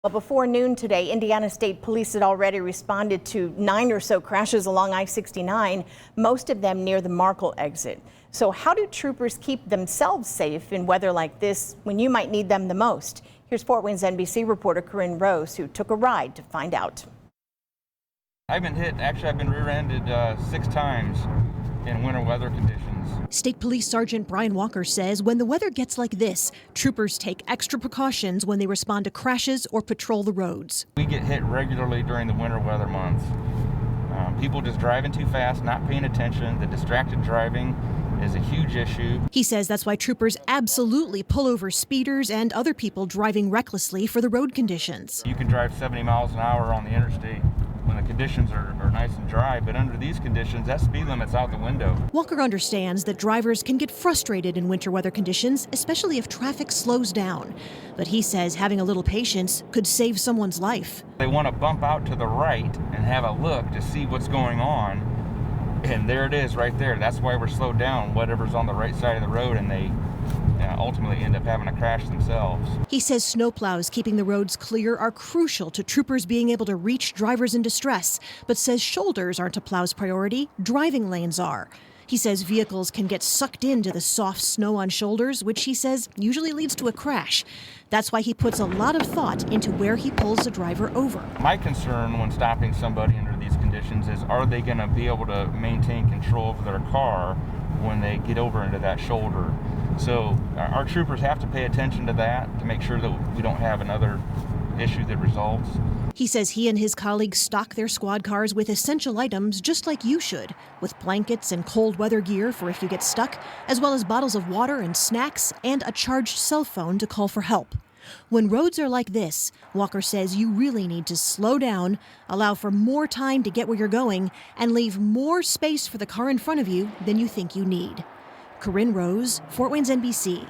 Well, before noon today, Indiana State Police had already responded to 9 or so crashes along I-69, most of them near the Markle exit. So how do troopers keep themselves safe in weather like this when you might need them the most? Here's Fort Wayne's NBC reporter Corinne Rose, who took a ride to find out. I've been hit, actually I've been rear-ended 6 times in winter weather conditions. State Police Sergeant Brian Walker says when the weather gets like this, troopers take extra precautions when they respond to crashes or patrol the roads. We get hit regularly during the winter weather months. People just driving too fast, not paying attention. The distracted driving is a huge issue. He says that's why troopers absolutely pull over speeders and other people driving recklessly for the road conditions. You can drive 70 miles an hour on the interstate when the conditions are nice and dry, but under these conditions, that speed limit's out the window. Walker understands that drivers can get frustrated in winter weather conditions, especially if traffic slows down. But he says having a little patience could save someone's life. They want to bump out to the right and have a look to see what's going on, and there it is right there. That's why we're slowed down, whatever's on the right side of the road, and they ultimately end up having to crash themselves. He says snowplows keeping the roads clear are crucial to troopers being able to reach drivers in distress, but says shoulders aren't a plow's priority, driving lanes are. He says vehicles can get sucked into the soft snow on shoulders, which he says usually leads to a crash. That's why he puts a lot of thought into where he pulls the driver over. My concern when stopping somebody under these conditions is, are they going to be able to maintain control of their car when they get over into that shoulder? So our troopers have to pay attention to that to make sure that we don't have another issue that results. He says he and his colleagues stock their squad cars with essential items just like you should, with blankets and cold weather gear for if you get stuck, as well as bottles of water and snacks and a charged cell phone to call for help. When roads are like this, Walker says you really need to slow down, allow for more time to get where you're going, and leave more space for the car in front of you than you think you need. Corinne Rose, Fort Wayne's NBC.